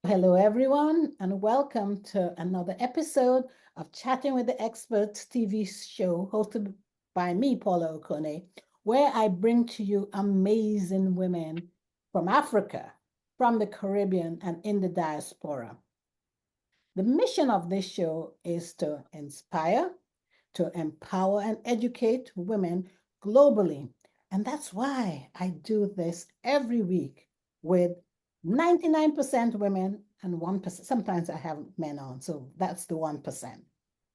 Hello, everyone, and welcome to another episode of Chatting with the Experts TV show hosted by me, Paula Okone, where I bring to you amazing women from Africa, from the Caribbean, and in the diaspora. The mission of this show is to inspire, to empower, and educate women globally. And that's why I do this every week with 99% women and 1%. Sometimes I have men on, so that's the 1%.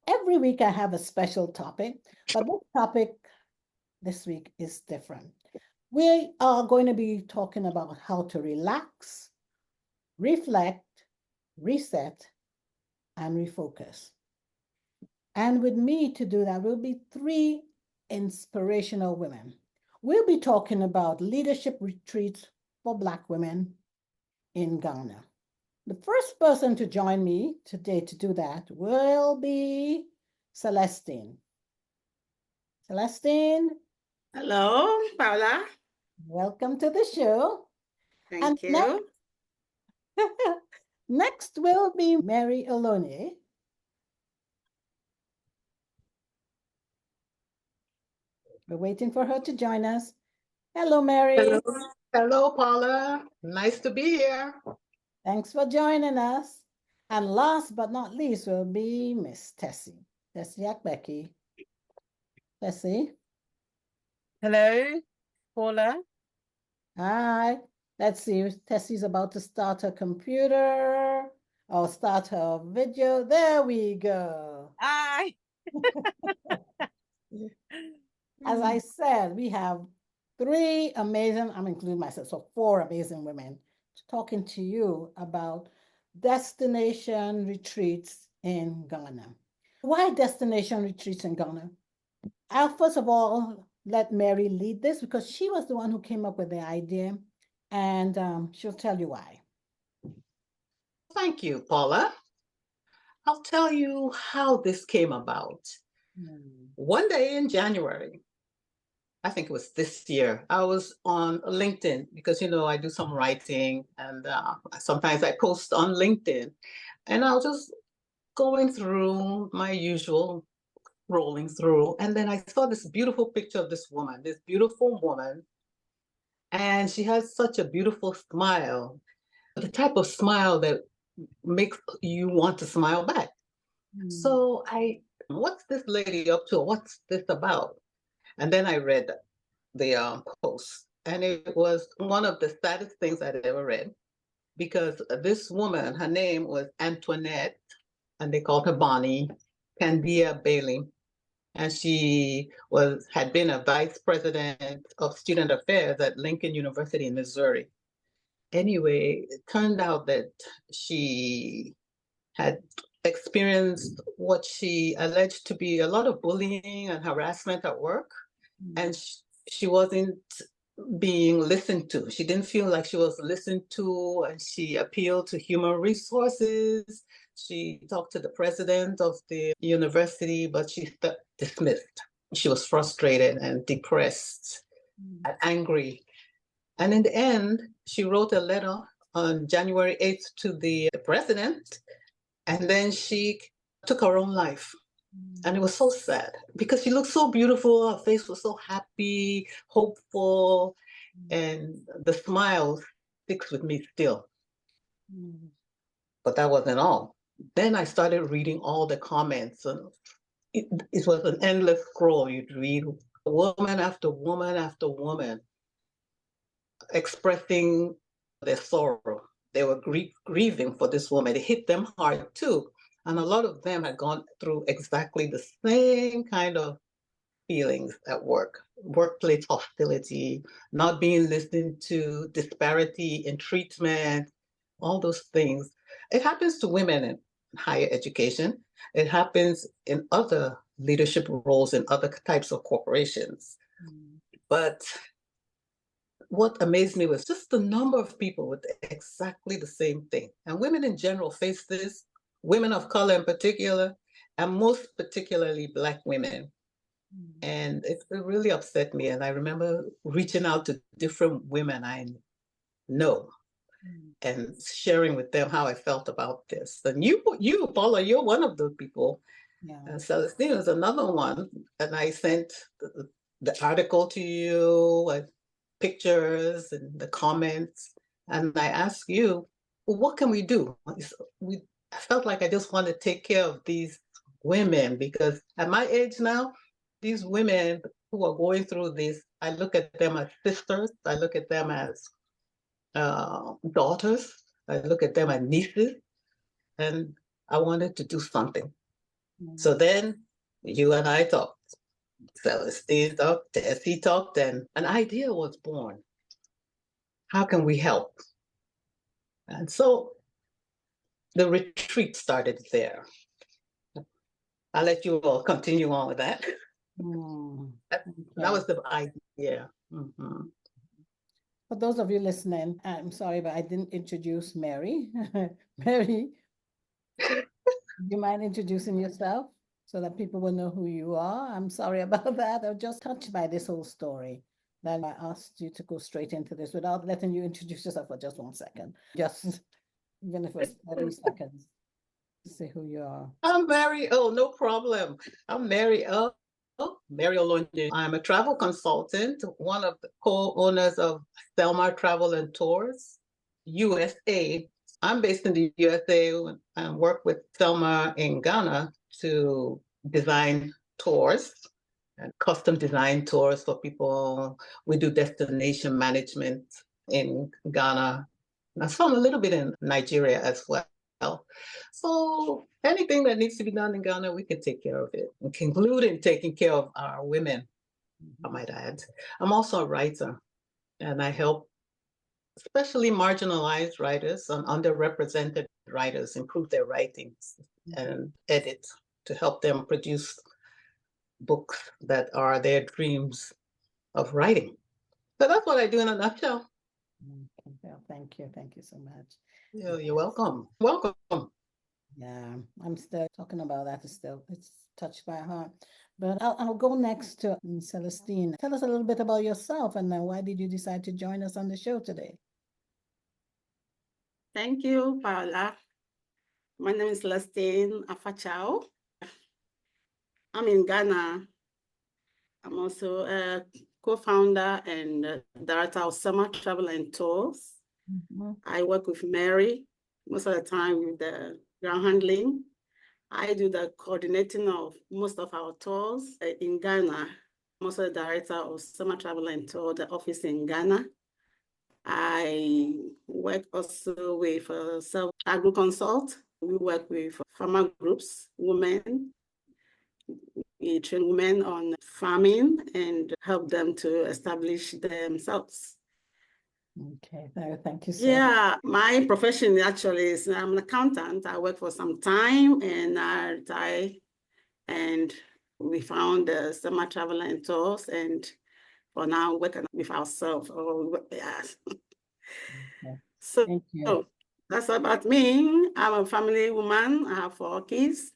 Every week I have a special topic, but this topic this week is different. We are going to be talking about how to relax, reflect, reset, and refocus. And with me to do that will be three inspirational women. We'll be talking about leadership retreats for Black women in Ghana. The first person to join me today to do that will be Celestine. Celestine. Hello, Paula. Welcome to the show. Thank you. Next will be Mary Oluonye. We're waiting for her to join us. Hello, Mary. Hello. Hello, Paula. Nice to be here. Thanks for joining us. And last but not least will be Miss Tesse Akpeki. Tesse. Hello, Paula. Hi. Let's see. Tessie's about to start her computer or start her video. There we go. Hi. As I said, we have three amazing, I'm including myself, so four amazing women talking to you about destination retreats in Ghana. Why destination retreats in Ghana? I'll first of all let Mary lead this because she was the one who came up with the idea, and she'll tell you why. Thank you, Paula. I'll tell you how this came about. One day in January, I think it was this year, I was on LinkedIn because, I do some writing and sometimes I post on LinkedIn. And I was just going through my usual rolling through. And then I saw this beautiful picture of this beautiful woman. And she has such a beautiful smile, the type of smile that makes you want to smile back. So what's this lady up to? What's this about? And then I read the post, and it was one of the saddest things I'd ever read because this woman, her name was Antoinette, and they called her Bonnie Candia Bailey. And she had been a vice president of student affairs at Lincoln University in Missouri. Anyway, it turned out that she had experienced what she alleged to be a lot of bullying and harassment at work. And she wasn't being listened to. She didn't feel like she was listened to, and she appealed to human resources. She talked to the president of the university, but she dismissed. She was frustrated and depressed and angry. And in the end, she wrote a letter on January 8th to the president, and then she took her own life. And it was so sad because she looked so beautiful. Her face was so happy, hopeful, and the smile sticks with me still. But that wasn't all. Then I started reading all the comments, and it was an endless scroll. You'd read woman after woman after woman expressing their sorrow. They were grieving for this woman. It hit them hard too. And a lot of them had gone through exactly the same kind of feelings at work, workplace hostility, not being listened to, disparity in treatment, all those things. It happens to women in higher education. It happens in other leadership roles in other types of corporations. But what amazed me was just the number of people with exactly the same thing. And women in general face this, women of color in particular, and most particularly Black women. And it really upset me. And I remember reaching out to different women I know. and sharing with them how I felt about this. And you, Paula, you're one of those people. Yeah. Celestine is another one. And I sent the article to you, pictures and the comments. And I asked you, well, what can we do? I felt like I just want to take care of these women because at my age now, these women who are going through this, I look at them as sisters. I look at them as daughters. I look at them as nieces. And I wanted to do something. So then you and I talked. Celestine talked, Tesse talked, and an idea was born. How can we help? And so the retreat started there. I'll let you all continue on with that. That was the idea. Mm-hmm. For those of you listening, I'm sorry, but I didn't introduce Mary. Mary, do you mind introducing yourself so that people will know who you are? I'm sorry about that. I'm just touched by this whole story. Then I asked you to go straight into this without letting you introduce yourself for just 1 second. Just, even if it's 30 seconds, to say who you are. I'm Mary. Oh, no problem. I'm Mary. Mary Oluonye. I'm a travel consultant, one of the co-owners of Selma Travel and Tours, USA. I'm based in the USA and work with Selma in Ghana to design tours and custom design tours for people. We do destination management in Ghana. And some a little bit in Nigeria as well. So anything that needs to be done in Ghana, we can take care of it, including taking care of our women, I might add. I'm also a writer, and I help especially marginalized writers and underrepresented writers improve their writings and edit to help them produce books that are their dreams of writing. So that's what I do in a nutshell. Well, thank you. Thank you so much. You're welcome. Welcome. Yeah, I'm still talking about that. It's touched my heart. But I'll go next to Celestine. Tell us a little bit about yourself and then why did you decide to join us on the show today? Thank you, Paula. My name is Celestine Afatsawo. I'm in Ghana. I'm also a co-founder and director of Summer Travel and Tours. I work with Mary most of the time with the ground handling. I do the coordinating of most of our tours in Ghana. I'm also the director of Summer Travel and Tour, the office in Ghana. I work also with Agro Consult. We work with farmer groups, women. We train women on farming and help them to establish themselves. Okay, thank you so Yeah, my profession actually is I'm an accountant. I worked for some time and I retired. And we found the Summer Travel and Tours, and for now working with ourselves. Yes. Okay. So, Thank you. That's about me. I'm a family woman. I have 4 kids,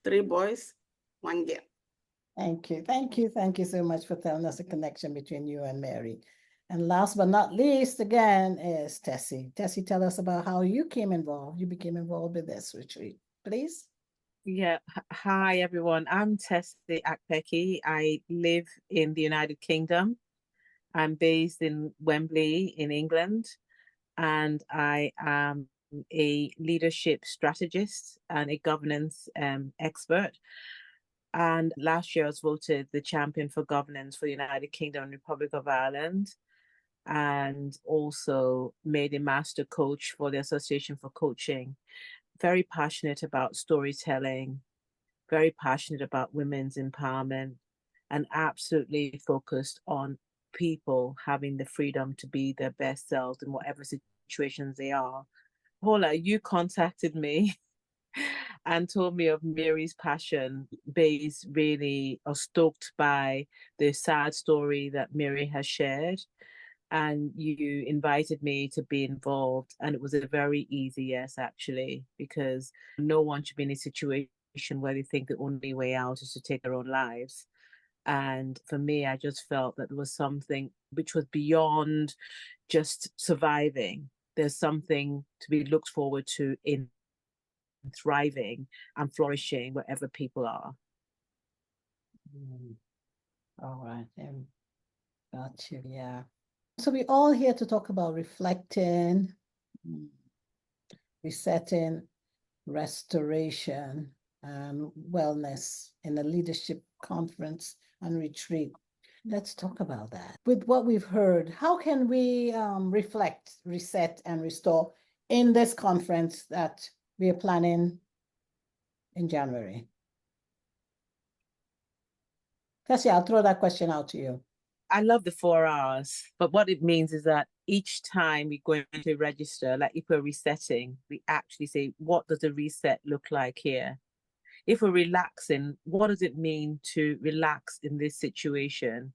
3 boys, 1 girl. Thank you. Thank you. Thank you so much for telling us the connection between you and Mary. And last but not least, again, is Tesse. Tesse, tell us about how you became involved with this retreat, please. Yeah. Hi, everyone. I'm Tesse Akpeki. I live in the United Kingdom. I'm based in Wembley in England, and I am a leadership strategist and a governance expert. And last year I was voted the champion for governance for the United Kingdom and Republic of Ireland, and also made a master coach for the Association for Coaching. Very passionate about storytelling, very passionate about women's empowerment, and absolutely focused on people having the freedom to be their best selves in whatever situations they are. Paula, you contacted me and told me of Mary's passion, based really stoked by the sad story that Mary has shared. And you invited me to be involved. And it was a very easy yes, actually, because no one should be in a situation where they think the only way out is to take their own lives. And for me, I just felt that there was something which was beyond just surviving. there's something to be looked forward to in thriving and flourishing wherever people are. All right. Got you. Yeah. So we're all here to talk about reflecting, resetting, restoration, and wellness in a leadership conference and retreat. Let's talk about that. With what we've heard, how can we reflect, reset, and restore in this conference that we are planning in January? Tessie, I'll throw that question out to you. I love the 4 hours, but what it means is that each time we go into register, like if we're resetting, we actually say, what does a reset look like here? If we're relaxing, what does it mean to relax in this situation?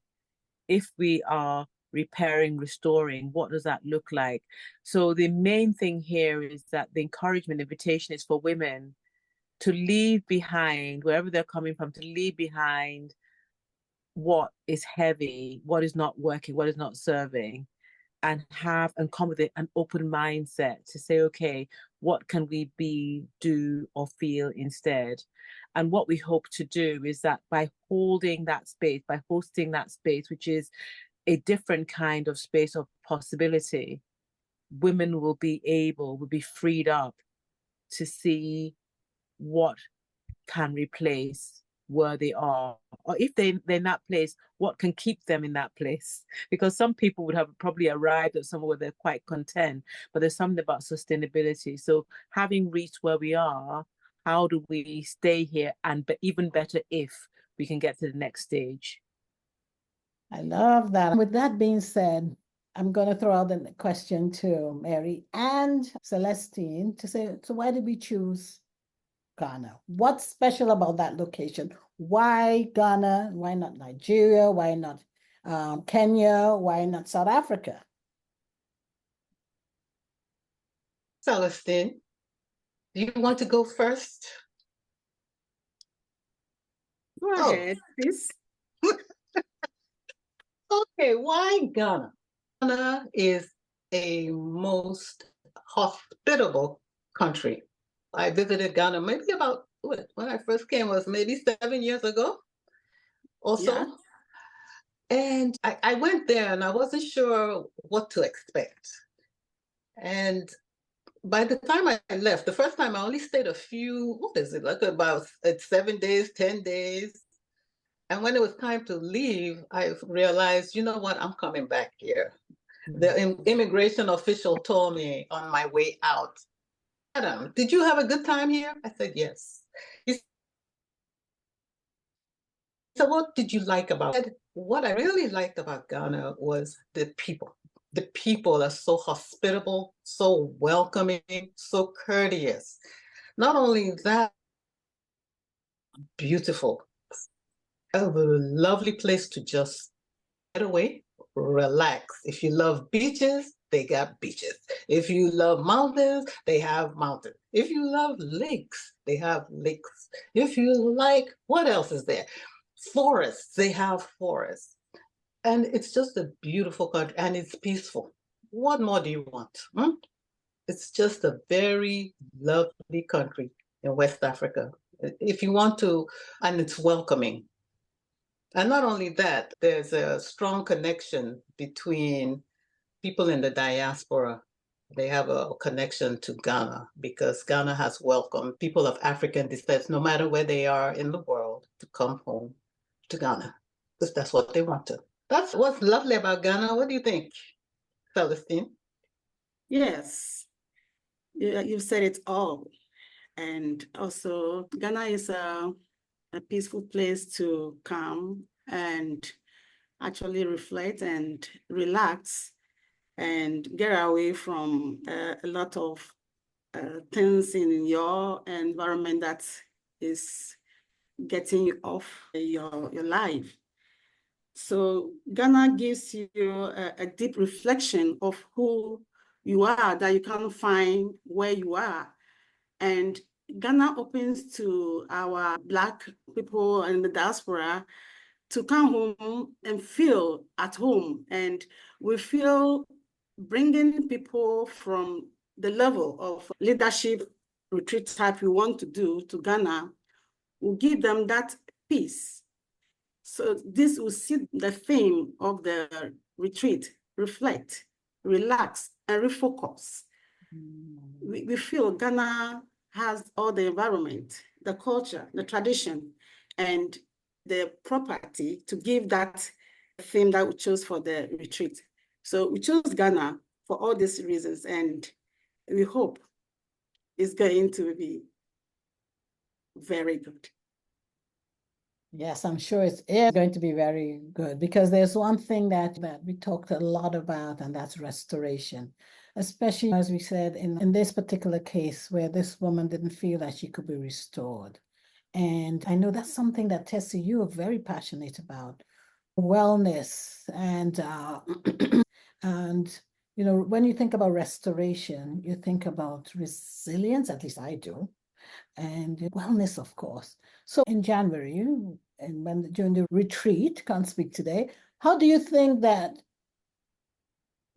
If we are repairing, restoring, what does that look like? So the main thing here is that the encouragement, invitation is for women to leave behind, wherever they're coming from, to leave behind what is heavy, what is not working, what is not serving, and come with an open mindset to say, okay, what can we be, do, or feel instead? And what we hope to do is that by holding that space, by hosting that space, which is a different kind of space of possibility, women will be freed up to see what can replace where they are, or if they're in that place, what can keep them in that place? Because some people would have probably arrived at somewhere where they're quite content, but there's something about sustainability. So having reached where we are, how do we stay here, and even better if we can get to the next stage? I love that. With that being said, I'm going to throw out the question to Mary and Celestine to say, so why did we choose Ghana? What's special about that location? Why Ghana? Why not Nigeria? Why not Kenya? Why not South Africa? Celestine, do you want to go first? Go ahead, please. Okay, why Ghana? Ghana is a most hospitable country. I visited Ghana maybe about, when I first came was maybe 7 years ago or so. Yeah. And I went there and I wasn't sure what to expect. And by the time I left, the first time I only stayed like about 7 days, 10 days. And when it was time to leave, I realized, you know what, I'm coming back here. The immigration official told me on my way out, Adam, did you have a good time here? I said, yes. He said, what did you like about it? What I really liked about Ghana was the people. The people are so hospitable, so welcoming, so courteous. Not only that, beautiful. A lovely place to just get away, relax. If you love beaches, they got beaches. If you love mountains, they have mountains. If you love lakes, they have lakes. If you like, what else is there? Forests, they have forests. And it's just a beautiful country and it's peaceful. What more do you want? It's just a very lovely country in West Africa. If you want to, and it's welcoming. And not only that, there's a strong connection between people in the diaspora. They have a connection to Ghana because Ghana has welcomed people of African descent, no matter where they are in the world, to come home to Ghana because that's what they want to. That's what's lovely about Ghana. What do you think, Celestine? Yes, you've said it all. And also, Ghana is a peaceful place to come and actually reflect and relax and get away from a lot of things in your environment that is getting you off your life. So Ghana gives you a deep reflection of who you are that you can't find where you are. And Ghana opens to our Black people in the diaspora to come home and feel at home. And we feel bringing people from the level of leadership retreat type we want to do to Ghana will give them that peace. So this will see the theme of the retreat: reflect, relax, and refocus. We feel Ghana has all the environment, the culture, the tradition, and the property to give that theme that we chose for the retreat. So we chose Ghana for all these reasons, and we hope it's going to be very good. Yes, I'm sure it's going to be very good, because there's one thing that we talked a lot about, and that's restoration. Especially, as we said, in this particular case where this woman didn't feel that she could be restored. And I know that's something that, Tesse, you are very passionate about, wellness. And you know, when you think about restoration, you think about resilience, at least I do, and wellness, of course. So in January, and during the retreat, can't speak today, how do you think that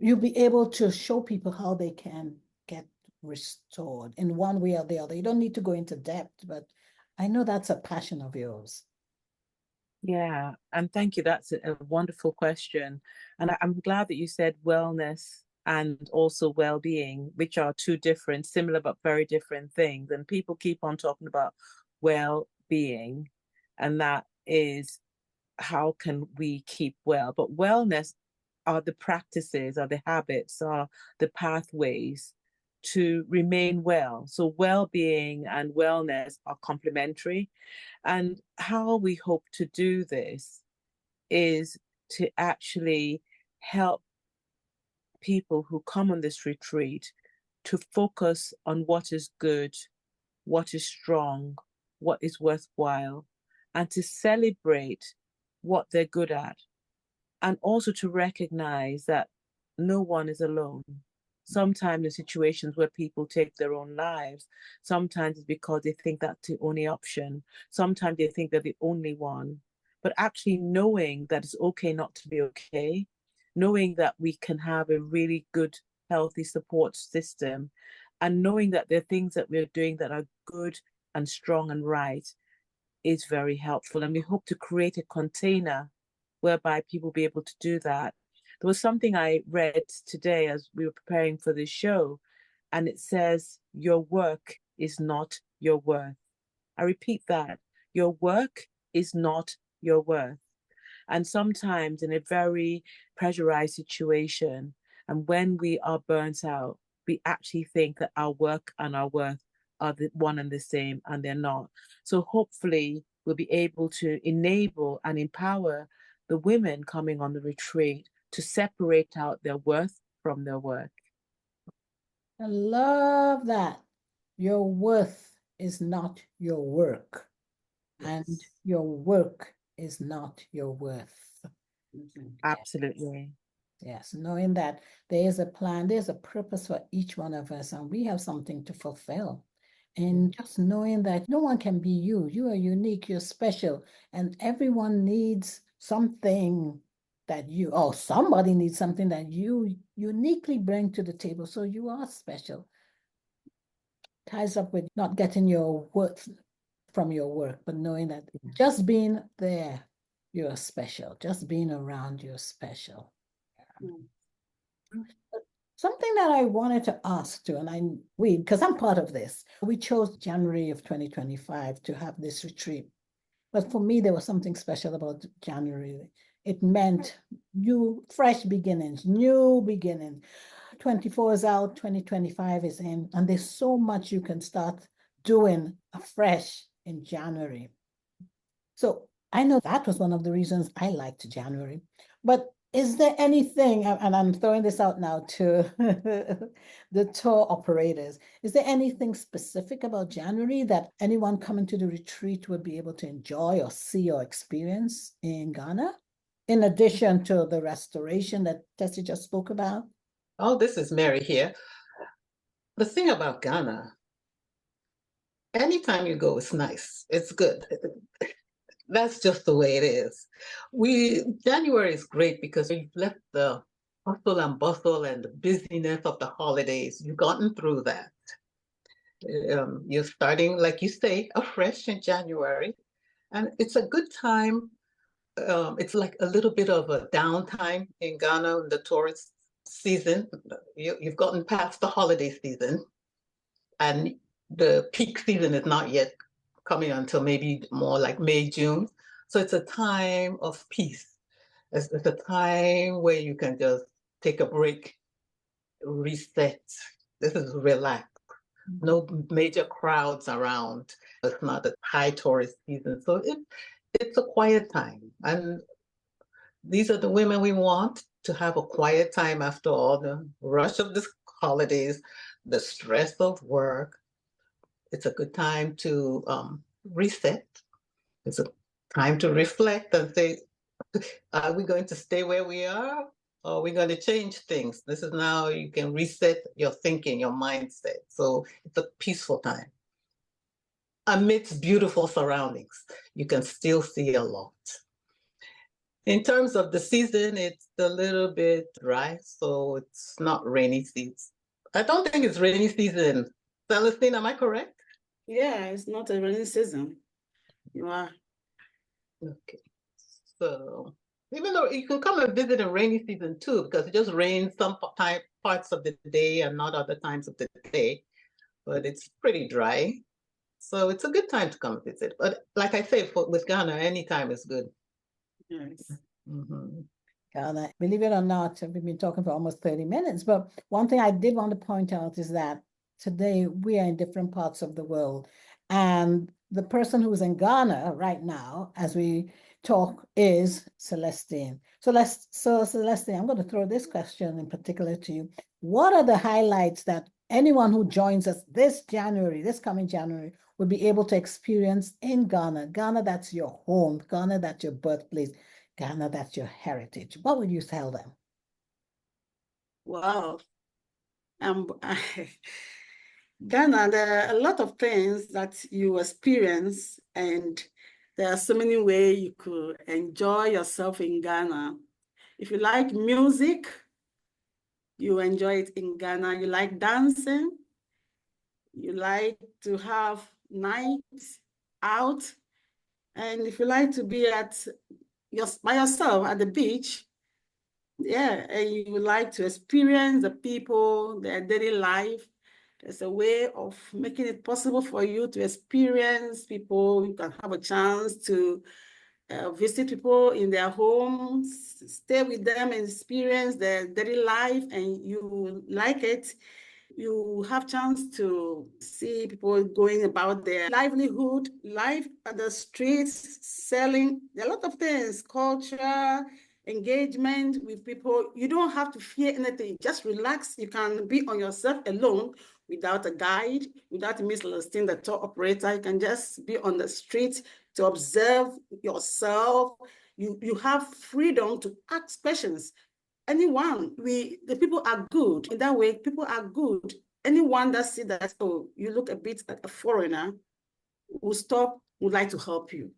you'll be able to show people how they can get restored in one way or the other? You don't need to go into depth, but I know that's a passion of yours. Yeah, and thank you. That's a wonderful question. And I'm glad that you said wellness and also well-being, which are two different, similar but very different things. And people keep on talking about well-being, and that is how can we keep well. But wellness are the practices, are the habits, are the pathways to remain well. So well-being and wellness are complementary. And how we hope to do this is to actually help people who come on this retreat to focus on what is good, what is strong, what is worthwhile, and to celebrate what they're good at. And also to recognize that no one is alone. Sometimes in situations where people take their own lives, sometimes it's because they think that's the only option. Sometimes they think they're the only one. But actually knowing that it's okay not to be okay, knowing that we can have a really good, healthy support system, and knowing that there are things that we're doing that are good and strong and right is very helpful. And we hope to create a container whereby people will be able to do that. There was something I read today as we were preparing for this show, and it says, your work is not your worth. I repeat that. Your work is not your worth. And sometimes in a very pressurized situation, and when we are burnt out, we actually think that our work and our worth are the one and the same, and they're not. So hopefully we'll be able to enable and empower the women coming on the retreat to separate out their worth from their work. I love that. Your worth is not your work, and your work is not your worth. Absolutely. Yes, knowing that there is a plan, there's a purpose for each one of us, and we have something to fulfill. And just knowing that no one can be you. You are unique, you're special, and everyone needs something that somebody needs something that you uniquely bring to the table. So you are special. Ties up with not getting your worth from your work, but knowing that just being there, you're special. Just being around, you're special. Something that I wanted to ask too, and because I'm part of this, we chose January of 2025 to have this retreat. But for me, there was something special about January. It meant fresh beginnings, new beginning. 24 is out, 2025 is in, and there's so much you can start doing afresh in January. So I know that was one of the reasons I liked January. But is there anything, and I'm throwing this out now to the tour operators, is there anything specific about January that anyone coming to the retreat would be able to enjoy or see or experience in Ghana, in addition to the restoration that Tesse just spoke about? Oh, this is Mary here. The thing about Ghana, anytime you go, it's nice. It's good. That's just the way it is. January is great because we've left the hustle and bustle and the busyness of the holidays. You've gotten through that. You're starting, like you say, afresh in January. And it's a good time. It's like a little bit of a downtime in Ghana in the tourist season. You've gotten past the holiday season, and the peak season is not yet coming until maybe more like May, June. So it's a time of peace. It's a time where you can just take a break, reset. This is relaxed. No major crowds around. It's not a high tourist season. So it's a quiet time. And these are the women we want to have a quiet time after all the rush of the holidays, the stress of work. It's a good time to reset. It's a time to reflect and say, are we going to stay where we are? Or are we going to change things? This is now you can reset your thinking, your mindset. So it's a peaceful time. Amidst beautiful surroundings, you can still see a lot. In terms of the season, it's a little bit dry, so it's not rainy season. I don't think it's rainy season. Celestine, am I correct? Yeah, it's not a rainy season. You are. Okay. So even though you can come and visit in rainy season too, because it just rains some parts of the day and not other times of the day, but it's pretty dry. So it's a good time to come visit. But like I say, with Ghana, any time is good. Yes. Ghana, believe it or not, we've been talking for almost 30 minutes, but one thing I did want to point out is that today we are in different parts of the world. And the person who's in Ghana right now, as we talk, is Celestine. So Celestine, I'm going to throw this question in particular to you. What are the highlights that anyone who joins us this coming January, will be able to experience in Ghana? Ghana, that's your home. Ghana, that's your birthplace. Ghana, that's your heritage. What would you tell them? Wow. Ghana, there are a lot of things that you experience, and there are so many ways you could enjoy yourself in Ghana. If you like music, you enjoy it in Ghana. You like dancing, you like to have nights out, and if you like to be by yourself at the beach, yeah, and you like to experience the people, their daily life, there's a way of making it possible for you to experience people. You can have a chance to visit people in their homes, stay with them and experience their daily life, and you like it. You have chance to see people going about their livelihood, life at the streets, selling. There are a lot of things, culture, engagement with people. You don't have to fear anything. Just relax. You can be on yourself alone without a guide, without Miss Celestine, the tour operator. You can just be on the street to observe yourself. You have freedom to ask questions. Anyone, the people are good. In that way, people are good. Anyone that see that, oh, you look a bit like a foreigner, will stop, would like to help you.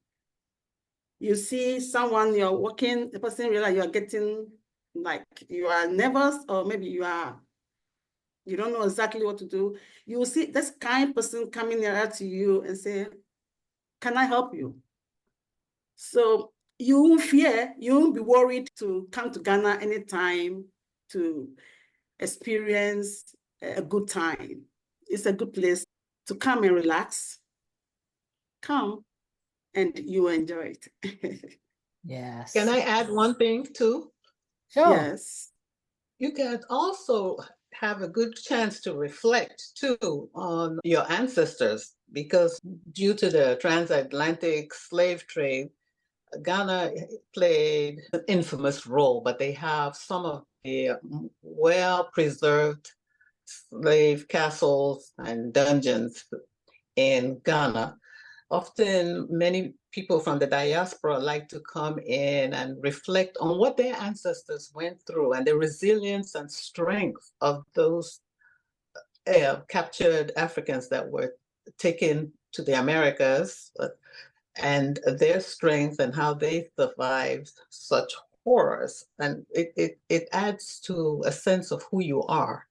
You see someone, you're walking, the person realize you're getting, like, you are nervous, or maybe you don't know exactly what to do. You will see this kind person coming nearer to you and say, can I help you? So you won't fear, you won't be worried to come to Ghana anytime to experience a good time. It's a good place to come and relax. Come and you enjoy it. Yes. Can I add one thing too? Sure. Yes. You can also have a good chance to reflect too on your ancestors, because due to the transatlantic slave trade, Ghana played an infamous role, but they have some of the well-preserved slave castles and dungeons in Ghana. Often many people from the diaspora like to come in and reflect on what their ancestors went through and the resilience and strength of those captured Africans that were taken to the Americas, and their strength and how they survived such horrors, and it adds to a sense of who you are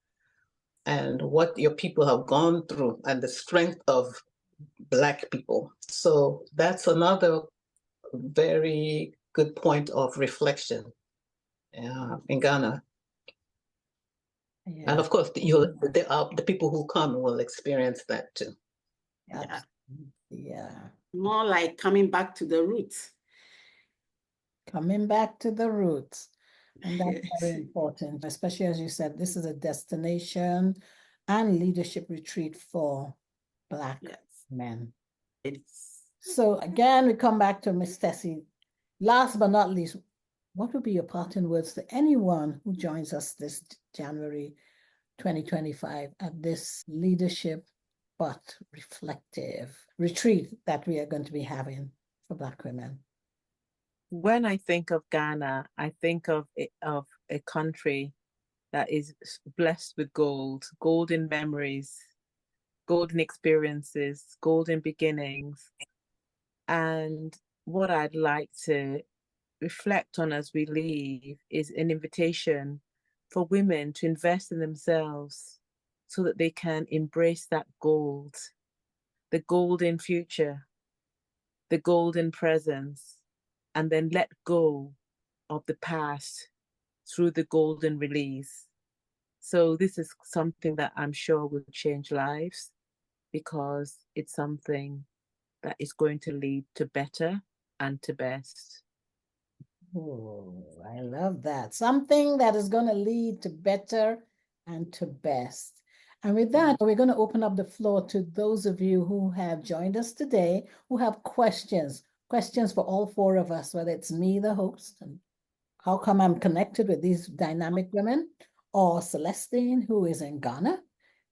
and what your people have gone through and the strength of Black people. So that's another very good point of reflection in Ghana. Yeah. And of course, the people who come will experience that too. Yeah. Yeah. More like coming back to the roots. Coming back to the roots. And that's Yes. very important, especially as you said, this is a destination and leadership retreat for Black Yes. men. It's So again, we come back to Miss Tesse. Last but not least, what would be your parting words to anyone who joins us this January 2025 at this leadership but reflective retreat that we are going to be having for Black women? When I think of Ghana, I think of a country that is blessed with gold, golden memories, golden experiences, golden beginnings. And what I'd like to reflect on as we leave is an invitation for women to invest in themselves so that they can embrace that gold, the golden future, the golden presence, and then let go of the past through the golden release. So this is something that I'm sure will change lives because it's something that is going to lead to better and to best. Oh, I love that. Something that is going to lead to better and to best. And with that, we're going to open up the floor to those of you who have joined us today, who have questions for all four of us, whether it's me, the host, and how come I'm connected with these dynamic women, or Celestine, who is in Ghana,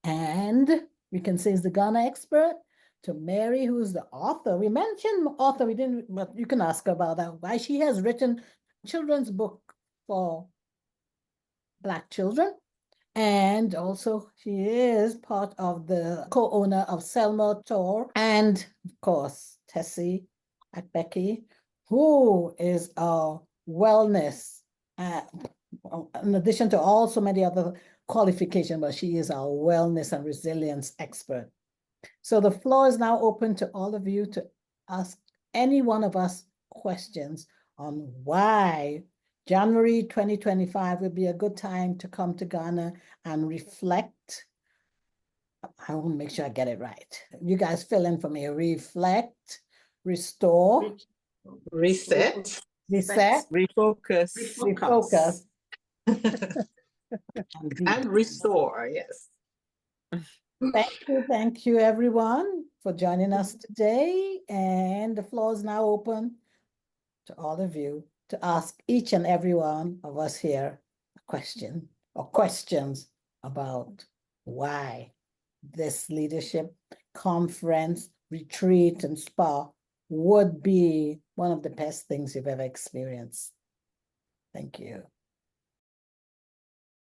and we can say is the Ghana expert, to Mary, who's the author. We mentioned author, we didn't, but you can ask her about that, why she has written children's book for Black children. And also she is part of the co-owner of Selma Tour. And of course, Tesse Akpeki, who is our wellness, in addition to all so many other qualifications, but she is our wellness and resilience expert. So the floor is now open to all of you to ask any one of us questions on why January 2025 would be a good time to come to Ghana and reflect. I want to make sure I get it right. You guys fill in for me. Reflect, restore, Reset. reset, Refocus. refocus, And restore, yes. Thank you, everyone, for joining us today. And the floor is now open to all of you to ask each and every one of us here a question or questions about why this leadership conference, retreat, and spa would be one of the best things you've ever experienced. Thank you.